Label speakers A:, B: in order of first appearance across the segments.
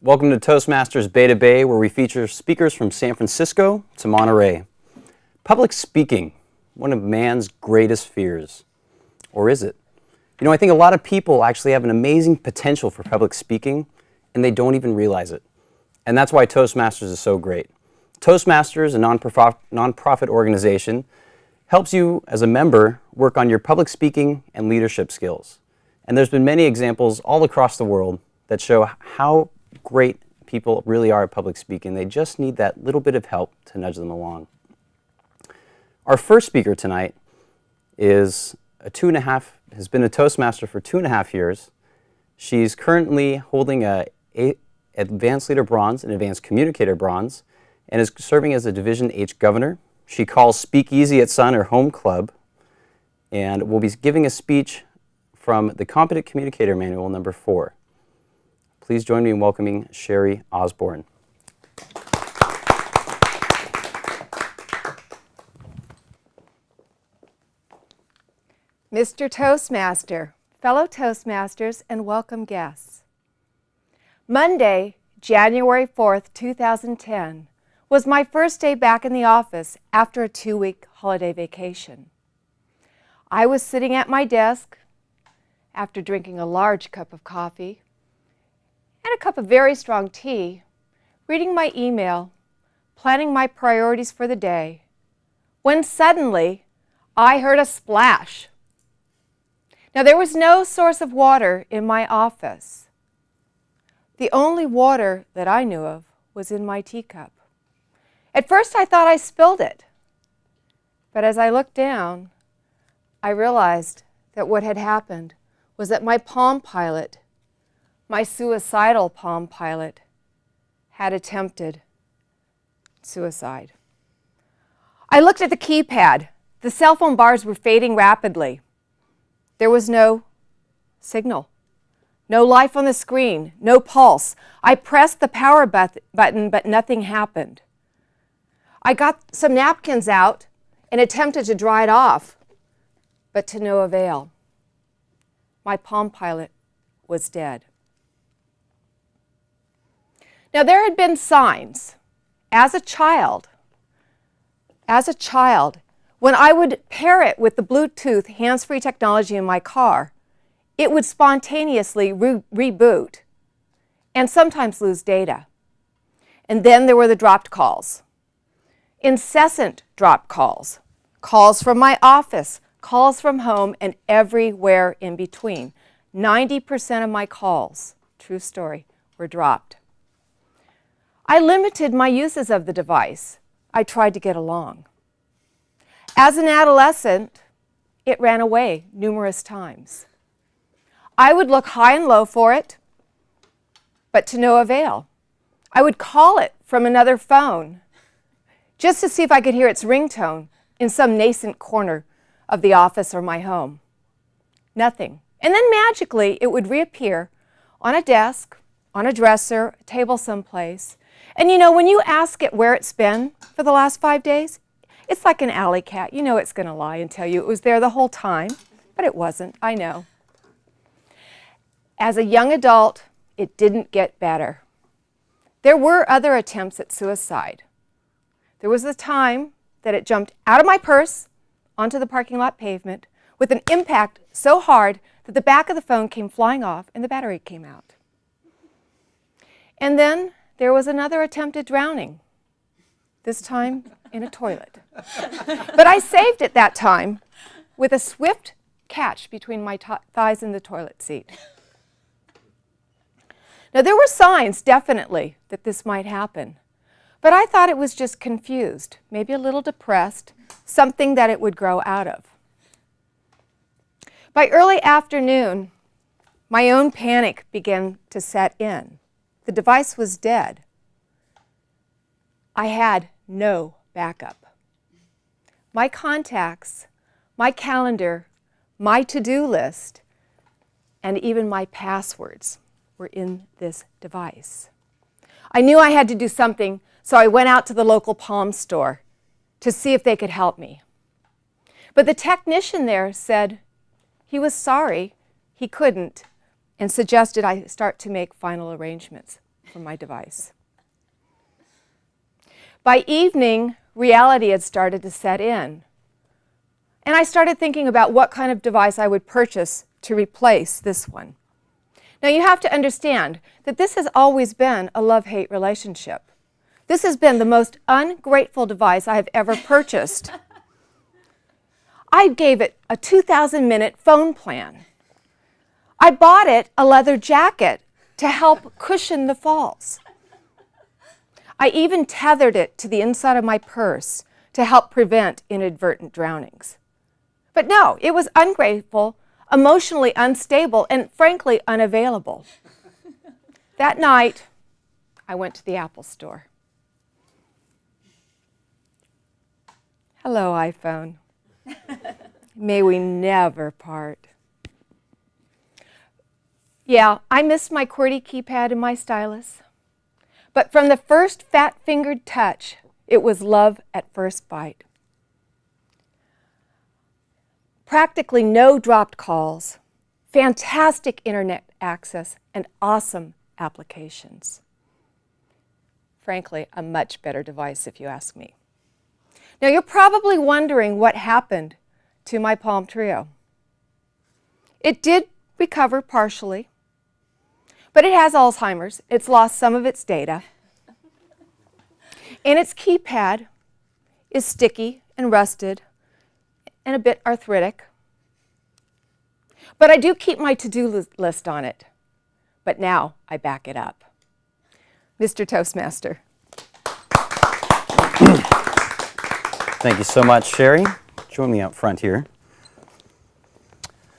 A: Welcome to Toastmasters Beta Bay, where we feature speakers from San Francisco to Monterey. Public speaking, one of man's greatest fears. Or is it? You know, I think a lot of people actually have an amazing potential for public speaking, and they don't even realize it. And that's why Toastmasters is so great. Toastmasters, a nonprofit organization, helps you as a member work on your public speaking and leadership skills. And there's been many examples all across the world that show how great people really are at public speaking. They just need that little bit of help to nudge them along. Our first speaker tonight has been a Toastmaster for 2.5 years. She's currently holding a Advanced Leader Bronze and Advanced Communicator Bronze and is serving as a Division H Governor. She calls Speakeasy at Sun her home club and will be giving a speech from the Competent Communicator Manual number 4. Please join me in welcoming Sherrie Osborne.
B: Mr. Toastmaster, fellow Toastmasters, and welcome guests. Monday, January 4th, 2010, was my first day back in the office after a 2-week holiday vacation. I was sitting at my desk after drinking a large cup of coffee and a cup of very strong tea, reading my email, planning my priorities for the day, when suddenly I heard a splash. Now, there was no source of water in my office. The only water that I knew of was in my teacup. At first, I thought I spilled it. But as I looked down, I realized that what had happened was that my Palm Pilot, my Suicidal Palm Pilot, had attempted suicide. I looked at the keypad. The cell phone bars were fading rapidly. There was no signal, no life on the screen, no pulse. I pressed the power button, but nothing happened. I got some napkins out and attempted to dry it off, but to no avail. My Palm Pilot was dead. Now, there had been signs as a child, when I would pair it with the Bluetooth hands-free technology in my car, it would spontaneously reboot and sometimes lose data. And then there were the dropped calls. Incessant drop calls. Calls from my office, calls from home, and everywhere in between. 90% of my calls, true story, were dropped. I limited my uses of the device. I tried to get along. As an adolescent, it ran away numerous times. I would look high and low for it, but to no avail. I would call it from another phone just to see if I could hear its ringtone in some nascent corner of the office or my home. Nothing. And then magically, it would reappear on a desk, on a dresser, a table someplace. And you know, when you ask it where it's been for the last 5 days, it's like an alley cat. You know it's going to lie and tell you it was there the whole time, but it wasn't, I know. As a young adult, it didn't get better. There were other attempts at suicide. There was a time that it jumped out of my purse onto the parking lot pavement with an impact so hard that the back of the phone came flying off and the battery came out. And then there was another attempt at drowning, this time in a toilet. But I saved it that time with a swift catch between my thighs and the toilet seat. Now, there were signs, definitely, that this might happen. But I thought it was just confused, maybe a little depressed, something that it would grow out of. By early afternoon, my own panic began to set in. The device was dead. I had no backup. My contacts, my calendar, my to-do list, and even my passwords were in this device. I knew I had to do something, so I went out to the local Palm store to see if they could help me. But the technician there said he was sorry he couldn't and suggested I start to make final arrangements. from my device. By evening, reality had started to set in. And I started thinking about what kind of device I would purchase to replace this one. Now you have to understand that this has always been a love-hate relationship. This has been the most ungrateful device I have ever purchased. I gave it a 2,000-minute phone plan. I bought it a leather jacket to help cushion the falls. I even tethered it to the inside of my purse to help prevent inadvertent drownings. But no, it was ungrateful, emotionally unstable, and frankly unavailable. That night, I went to the Apple store. Hello, iPhone. May we never part. Yeah, I missed my QWERTY keypad and my stylus. But from the first fat-fingered touch, it was love at first bite. Practically no dropped calls, fantastic internet access, and awesome applications. Frankly, a much better device if you ask me. Now you're probably wondering what happened to my Palm Trio. It did recover partially, but it has Alzheimer's. It's lost some of its data. And its keypad is sticky and rusted and a bit arthritic. But I do keep my to-do list on it. But now I back it up. Mr. Toastmaster.
A: Thank you so much, Sherrie. Join me out front here.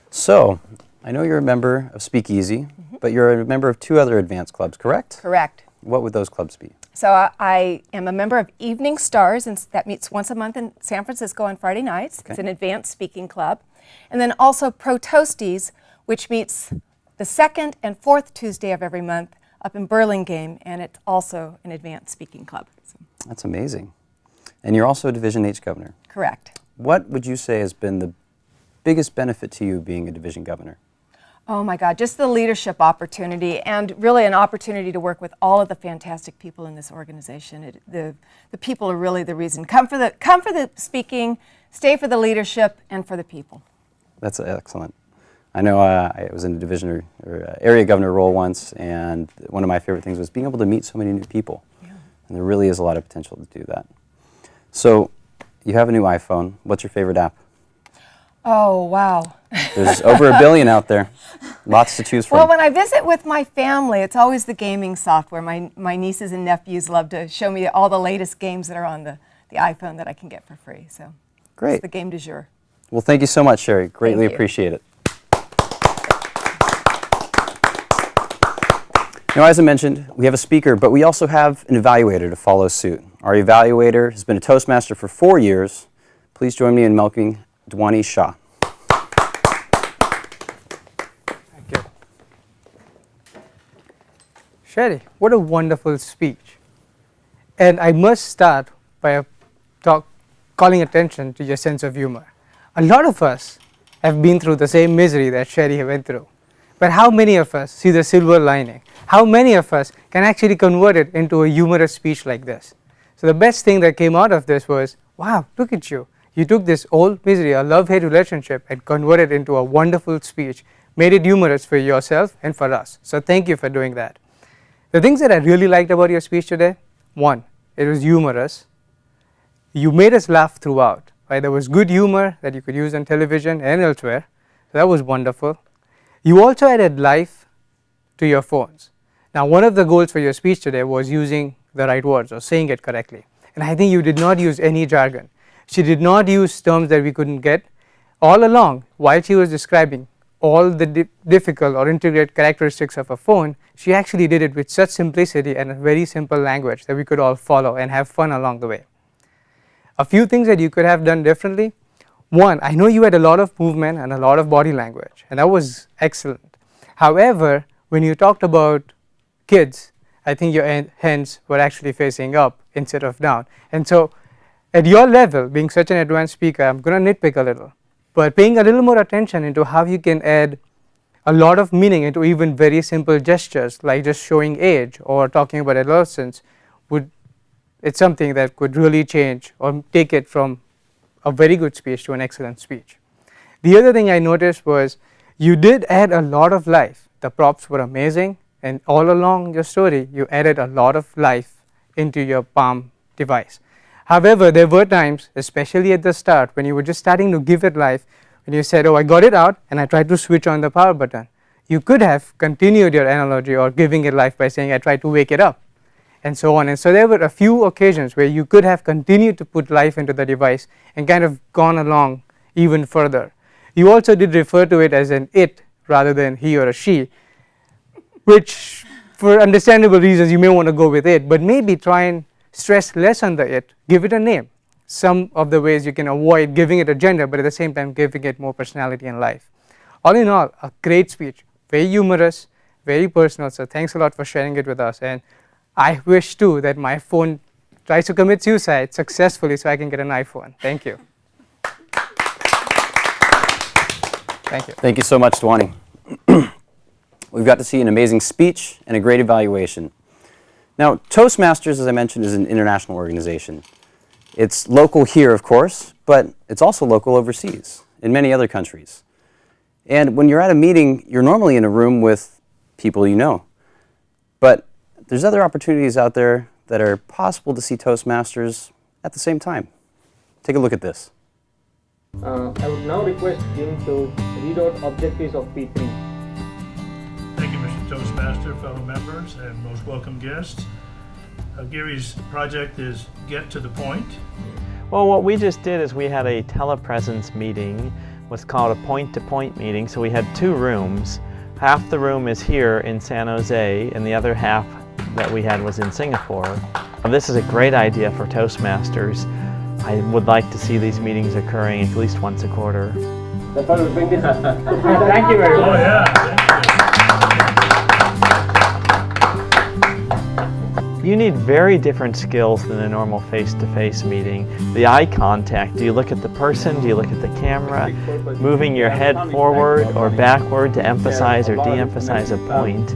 A: So, I know you're a member of Speakeasy, but you're a member of two other advanced clubs, correct?
B: Correct.
A: What would those clubs be?
B: So I am a member of Evening Stars, and that meets once a month in San Francisco on Friday nights.
A: Okay.
B: It's an advanced speaking club. And then also Pro Toasties, which meets the second and fourth Tuesday of every month up in Burlingame, and it's also an advanced speaking club. So.
A: That's amazing. And you're also a Division H governor.
B: Correct.
A: What would you say has been the biggest benefit to you being a division governor?
B: Oh my God, just the leadership opportunity, and really an opportunity to work with all of the fantastic people in this organization. The people are really the reason. Come for the speaking, stay for the leadership, and for the people. That's
A: excellent. I know I was in a division or area governor role once, and one of my favorite things was being able to meet so many new people. Yeah. And there really is a lot of potential to do that. So you have a new iPhone. What's your favorite app?
B: Oh, wow.
A: There's over 1 billion out there. Lots to choose from.
B: Well, when I visit with my family, it's always the gaming software. My nieces and nephews love to show me all the latest games that are on the iPhone that I can get for free. So
A: great.
B: It's the game du jour.
A: Well, thank you so much, Sherrie. Greatly appreciate it. Now, as I mentioned, we have a speaker, but we also have an evaluator to follow suit. Our evaluator has been a Toastmaster for 4 years. Please join me in welcoming Dhwani Shah.
C: Thank you. Sherrie, what a wonderful speech. And I must start by calling attention to your sense of humor. A lot of us have been through the same misery that Sherrie went through. But how many of us see the silver lining? How many of us can actually convert it into a humorous speech like this? So the best thing that came out of this was, wow, look at you. You took this old misery, a love-hate relationship, and converted it into a wonderful speech, made it humorous for yourself and for us. So thank you for doing that. The things that I really liked about your speech today, one, it was humorous. You made us laugh throughout. Right? There was good humor that you could use on television and elsewhere. So that was wonderful. You also added life to your phones. Now, one of the goals for your speech today was using the right words or saying it correctly. And I think you did not use any jargon. She did not use terms that we couldn't get. All along, while she was describing all the difficult or intricate characteristics of a phone, she actually did it with such simplicity and a very simple language that we could all follow and have fun along the way. A few things that you could have done differently. One, I know you had a lot of movement and a lot of body language, and that was excellent. However, when you talked about kids, I think your hands were actually facing up instead of down. And so at your level, being such an advanced speaker, I'm going to nitpick a little, but paying a little more attention into how you can add a lot of meaning into even very simple gestures like just showing age or talking about adolescence, it's something that could really change or take it from a very good speech to an excellent speech. The other thing I noticed was you did add a lot of life. The props were amazing, and all along your story you added a lot of life into your Palm device. However, there were times, especially at the start, when you were just starting to give it life, when you said, oh, I got it out and I tried to switch on the power button. You could have continued your analogy or giving it life by saying, I tried to wake it up, and so on. And so there were a few occasions where you could have continued to put life into the device and kind of gone along even further. You also did refer to it as an it rather than he or a she, which for understandable reasons you may want to go with it, but maybe try and stress less on the it, give it a name. Some of the ways you can avoid giving it a gender, but at the same time giving it more personality and life. All in all, a great speech, very humorous, very personal, so thanks a lot for sharing it with us. And I wish too that my phone tries to commit suicide successfully so I can get an iPhone. Thank you. Thank you.
A: Thank you so much, Dhwani. We've got to see an amazing speech and a great evaluation. Now, Toastmasters, as I mentioned, is an international organization. It's local here, of course, but it's also local overseas in many other countries. And when you're at a meeting, you're normally in a room with people you know. But there's other opportunities out there that are possible to see Toastmasters at the same time. Take a look at this.
D: I would now request Jim to read out objectives of P3.
E: Thank you, Mr. Toastmaster, fellow members, and most welcome guests. Gary's project is Get to the Point.
F: Well, what we just did is we had a telepresence meeting, what's called a point-to-point meeting. So we had two rooms. Half the room is here in San Jose, and the other half that we had was in Singapore. This is a great idea for Toastmasters. I would like to see these meetings occurring at least once a quarter.
D: That's why we bring this up. Thank you very much.
E: Oh, yeah, thank
F: You need very different skills than a normal face-to-face meeting. The eye contact, do you look at the person, do you look at the camera, moving your head forward or backward to emphasize or de-emphasize a point,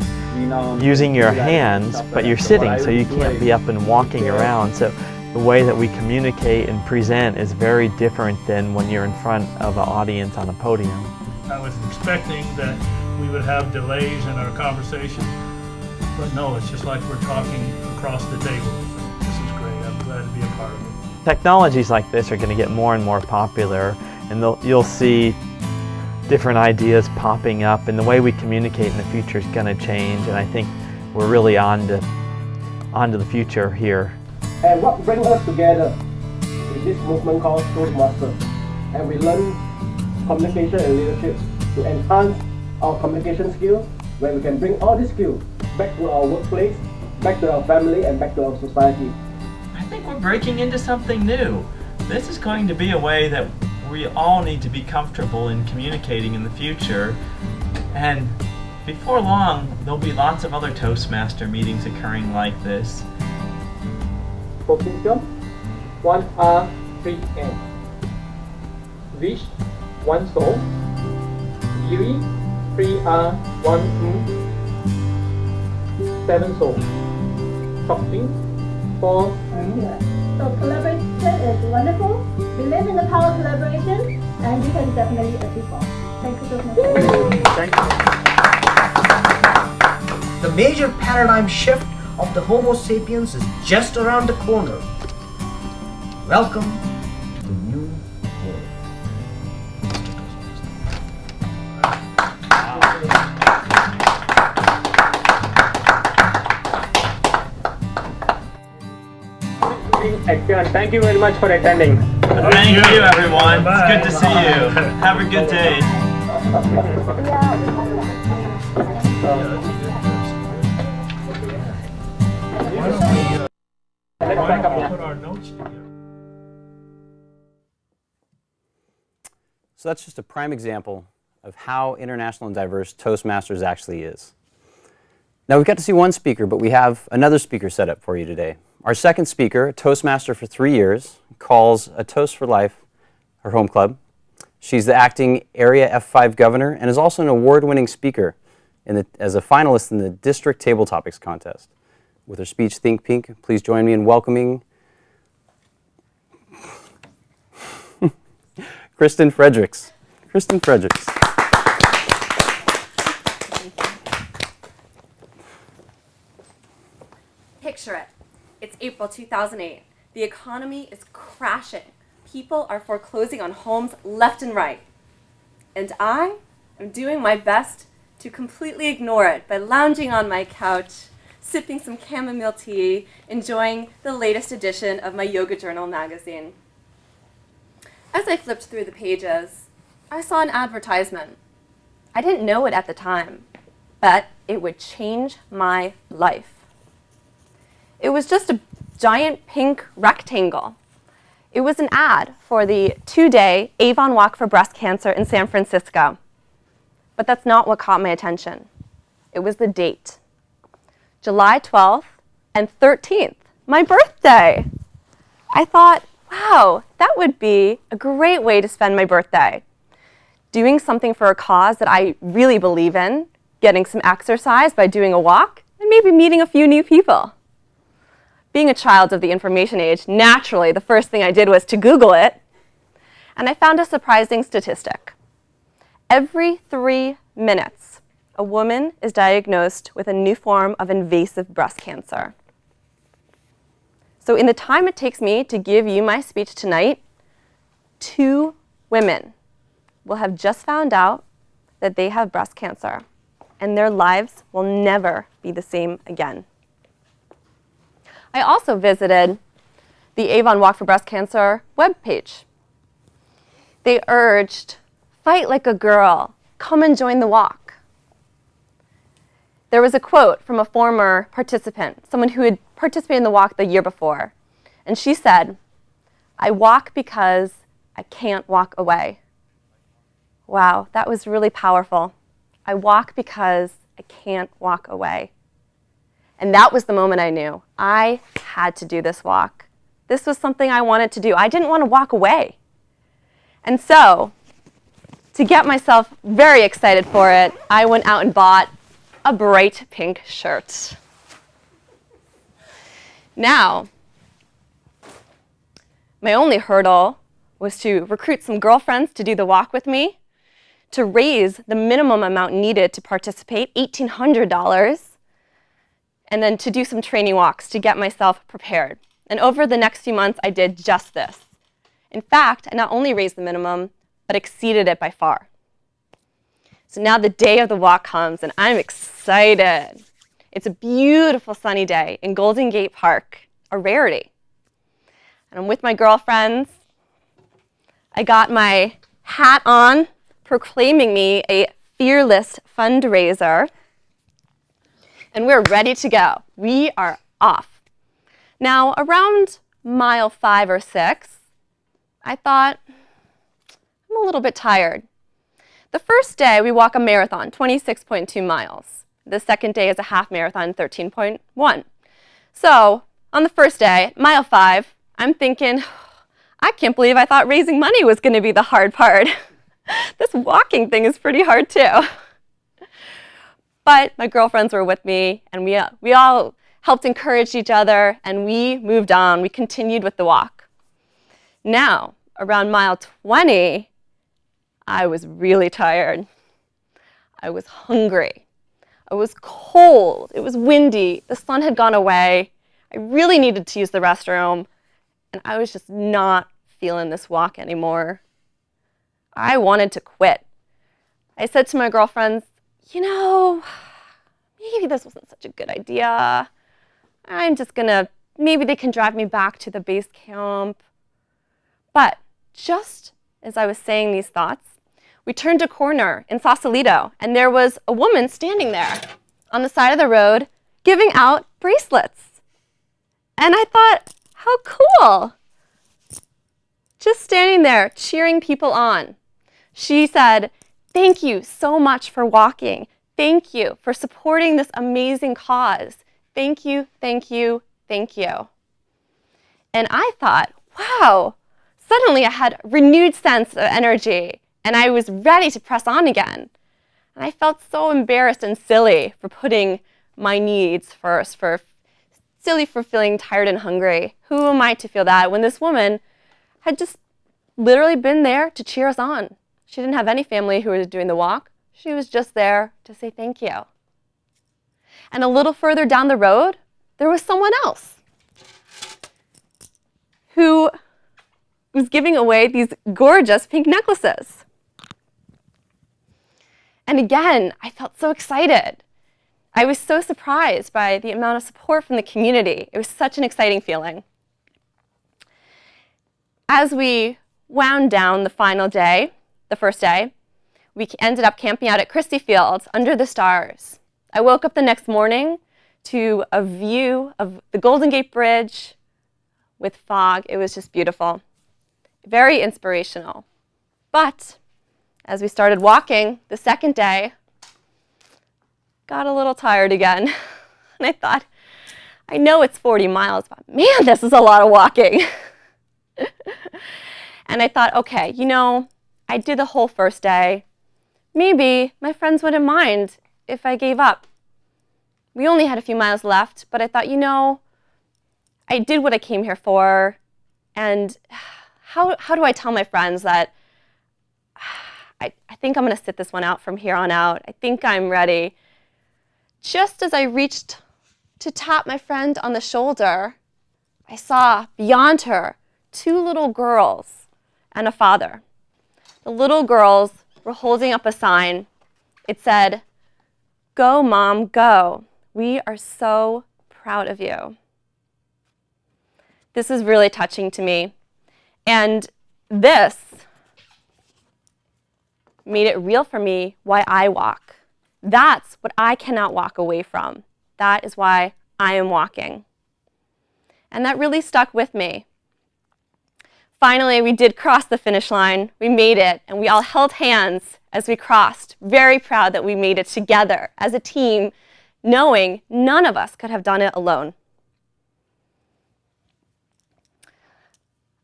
F: using your hands, but you're sitting so you can't be up and walking around. So the way that we communicate and present is very different than when you're in front of an audience on a podium.
E: I was expecting that we would have delays in our conversation, but no, it's just like we're talking across the table. This is great. I'm glad to be a part of it.
F: Technologies like this are going to get more and more popular, and you'll see different ideas popping up, and the way we communicate in the future is going to change, and I think we're really on to the future here.
D: And what brings us together is this movement called Toastmasters. And we learn communication and leadership to enhance our communication skills, where we can bring all these skills back to our workplace, back to our family, and back to our society.
F: I think we're breaking into something new. This is going to be a way that we all need to be comfortable in communicating in the future. And before long, there'll be lots of other Toastmaster meetings occurring like this.
D: For kingdom, 1R, 3N. Wish, 1 soul. Yui, 3R, 1 7 soul. Talking, 4
G: So collaboration is wonderful. Believe in the power of collaboration, and you can definitely achieve more. Thank you so much.
D: Thank you.
H: The major paradigm shift of the Homo sapiens is just around the corner. Welcome to the new world.
D: Excellent. Thank you very much for attending.
F: Thank you, everyone.
E: Bye.
F: It's good to see you. Have a good day.
E: Why don't we put our notes together?
A: So that's just a prime example of how international and diverse Toastmasters actually is. Now we've got to see one speaker, but we have another speaker set up for you today. Our second speaker, a Toastmaster for 3 years, calls A Toast for Life her home club. She's the acting Area F5 governor and is also an award-winning speaker as a finalist in the District Table Topics Contest. With her speech, Think Pink, please join me in welcoming Kristyn Fredericks. Kristyn Fredericks.
I: Picture it. It's April 2008. The economy is crashing. People are foreclosing on homes left and right. And I am doing my best to completely ignore it by lounging on my couch, sipping some chamomile tea, enjoying the latest edition of my Yoga Journal magazine. As I flipped through the pages, I saw an advertisement. I didn't know it at the time, but it would change my life. It was just a giant pink rectangle. It was an ad for the 2-day Avon Walk for Breast Cancer in San Francisco. But that's not what caught my attention. It was the date. July 12th and 13th, my birthday. I thought, wow, that would be a great way to spend my birthday. Doing something for a cause that I really believe in, getting some exercise by doing a walk, and maybe meeting a few new people. Being a child of the information age, naturally, the first thing I did was to Google it, and I found a surprising statistic. Every 3 minutes, a woman is diagnosed with a new form of invasive breast cancer. So in the time it takes me to give you my speech tonight, 2 women will have just found out that they have breast cancer, and their lives will never be the same again. I also visited the Avon Walk for Breast Cancer webpage. They urged, fight like a girl, come and join the walk. There was a quote from a former participant, someone who had participated in the walk the year before, and she said, "I walk because I can't walk away." Wow, that was really powerful. I walk because I can't walk away. And that was the moment I knew I had to do this walk. This was something I wanted to do. I didn't want to walk away. And so, to get myself very excited for it, I went out and bought a bright pink shirt. Now, my only hurdle was to recruit some girlfriends to do the walk with me, to raise the minimum amount needed to participate, $1,800, and then to do some training walks to get myself prepared. And over the next few months, I did just this. In fact, I not only raised the minimum, but exceeded it by far. So now the day of the walk comes, and I'm excited. It's a beautiful sunny day in Golden Gate Park, a rarity. And I'm with my girlfriends. I got my hat on, proclaiming me a fearless fundraiser. And we're ready to go. We are off. Now, around mile 5 or 6, I thought, I'm a little bit tired. The first day, we walk a marathon, 26.2 miles. The second day is a half marathon, 13.1. So, on the first day, mile 5, I'm thinking, I can't believe I thought raising money was going to be the hard part. This walking thing is pretty hard, too. But my girlfriends were with me, and we all helped encourage each other, and we moved on. We continued with the walk. Now, around mile 20, I was really tired. I was hungry. I was cold. It was windy. The sun had gone away. I really needed to use the restroom, and I was just not feeling this walk anymore. I wanted to quit. I said to my girlfriends, you know, maybe this wasn't such a good idea. I'm just gonna, maybe they can drive me back to the base camp. But just as I was saying these thoughts, we turned a corner in Sausalito, and there was a woman standing there on the side of the road giving out bracelets. And I thought, how cool. Just standing there cheering people on. She said, "Thank you so much for walking. Thank you for supporting this amazing cause. Thank you, thank you, thank you." And I thought, wow, suddenly I had a renewed sense of energy and I was ready to press on again. And I felt so embarrassed and silly for putting my needs first, silly for feeling tired and hungry. Who am I to feel that when this woman had just literally been there to cheer us on? She didn't have any family who was doing the walk. She was just there to say thank you. And a little further down the road, there was someone else who was giving away these gorgeous pink necklaces. And again, I felt so excited. I was so surprised by the amount of support from the community. It was such an exciting feeling. As we wound down the final day, the first day, we ended up camping out at Christie Fields under the stars. I woke up the next morning to a view of the Golden Gate Bridge with fog. It was just beautiful, very inspirational. But as we started walking the second day, got a little tired again. And I thought, I know it's 40 miles, but man, this is a lot of walking. And I thought, okay, you know, I did the whole first day. Maybe my friends wouldn't mind if I gave up. We only had a few miles left, but I thought, you know, I did what I came here for, and how do I tell my friends that I think I'm going to sit this one out from here on out. I think I'm ready. Just as I reached to tap my friend on the shoulder, I saw beyond her 2 little girls and a father. The little girls were holding up a sign. It said, "Go, Mom, go. We are so proud of you." This is really touching to me. And this made it real for me why I walk. That's what I cannot walk away from. That is why I am walking. And that really stuck with me. Finally, we did cross the finish line. We made it, and we all held hands as we crossed, very proud that we made it together as a team, knowing none of us could have done it alone.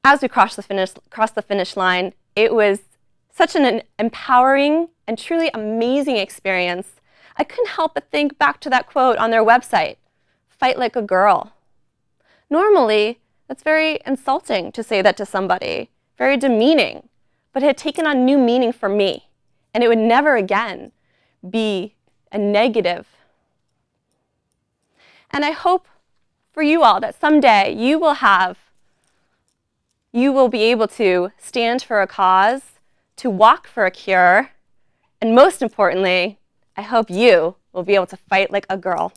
I: As we crossed the finish line, it was such an empowering and truly amazing experience. I couldn't help but think back to that quote on their website, "Fight like a girl." Normally, that's very insulting to say that to somebody, very demeaning, but it had taken on new meaning for me, and it would never again be a negative. And I hope for you all that someday you will be able to stand for a cause, to walk for a cure, and most importantly, I hope you will be able to fight like a girl.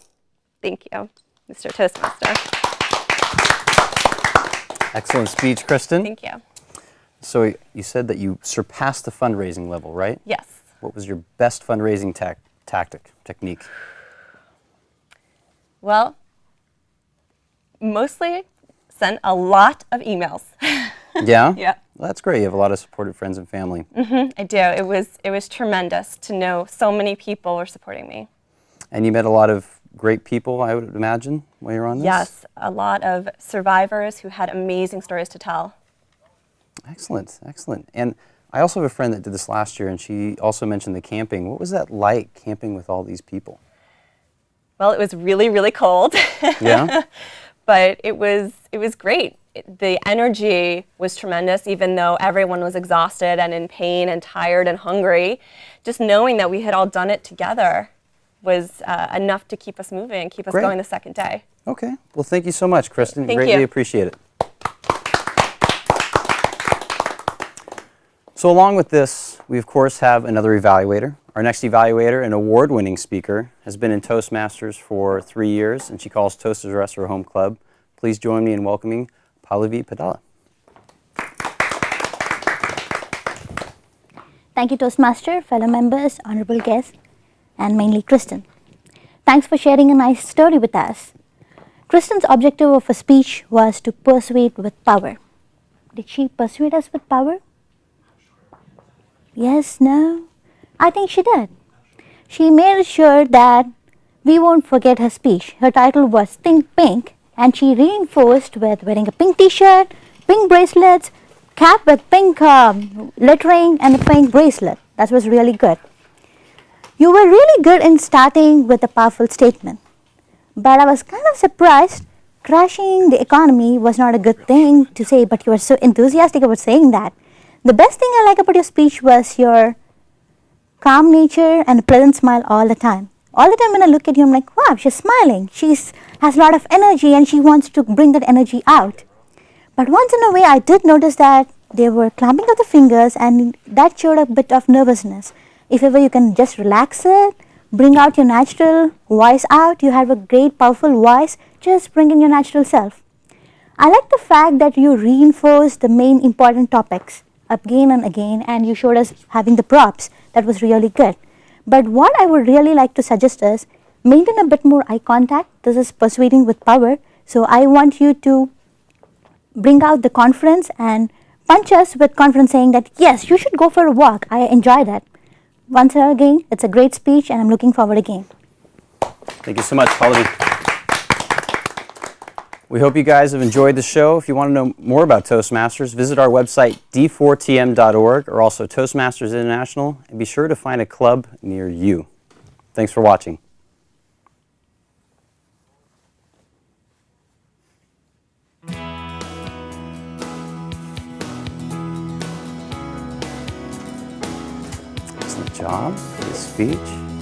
I: Thank you, Mr. Toastmaster.
A: Excellent speech, Kristyn.
I: Thank you.
A: So you said that you surpassed the fundraising level, right?
I: Yes.
A: What was your best fundraising technique?
I: Well, mostly sent a lot of emails.
A: Yeah?
I: Yeah.
A: Well, that's great. You have a lot of supportive friends and family.
I: I do. It was tremendous to know so many people were supporting me.
A: And you met a lot of great people, I would imagine, while you're on this?
I: Yes, a lot of survivors who had amazing stories to tell.
A: Excellent, excellent. And I also have a friend that did this last year, and she also mentioned the camping. What was that like, camping with all these people?
I: Well, it was really, really cold.
A: Yeah?
I: But it was great. The energy was tremendous, even though everyone was exhausted and in pain and tired and hungry. Just knowing that we had all done it together was enough to keep us moving and keep us going the second day.
A: Okay. Well, thank you so much, Kristyn.
I: Thank
A: Greatly
I: you.
A: appreciate it. So along with this, we of course have another evaluator. Our next evaluator, an award-winning speaker, has been in Toastmasters for 3 years, and she calls Toasters R Us her home club. Please join me in welcoming Pallavi Padala.
J: Thank you, Toastmaster, fellow members, honorable guests, and mainly Kristyn. Thanks for sharing a nice story with us. Kristyn's objective of her speech was to persuade with power. Did she persuade us with power? Yes, no? I think she did. She made sure that we won't forget her speech. Her title was Think Pink, and she reinforced with wearing a pink t-shirt, pink bracelets, cap with pink lettering and a pink bracelet. That was really good. You were really good in starting with a powerful statement. But I was kind of surprised. Crashing the economy was not a good thing to say, but you were so enthusiastic about saying that. The best thing I like about your speech was your calm nature and a pleasant smile all the time. All the time when I look at you, I'm like, wow, she's smiling. She has a lot of energy and she wants to bring that energy out. But once in a way, I did notice that they were clamping of the fingers and that showed a bit of nervousness. If ever you can just relax it, bring out your natural voice out. You have a great, powerful voice. Just bring in your natural self. I like the fact that you reinforced the main important topics again and again, and you showed us having the props. That was really good. But what I would really like to suggest is maintain a bit more eye contact. This is persuading with power. So I want you to bring out the confidence and punch us with confidence, saying that yes, you should go for a walk. I enjoy that. Once again, it's a great speech and I'm looking forward again.
A: Thank you so much, Pallavi. We hope you guys have enjoyed the show. If you want to know more about Toastmasters, visit our website, d4tm.org, or also Toastmasters International, and be sure to find a club near you. Thanks for watching. Excellent job for the speech.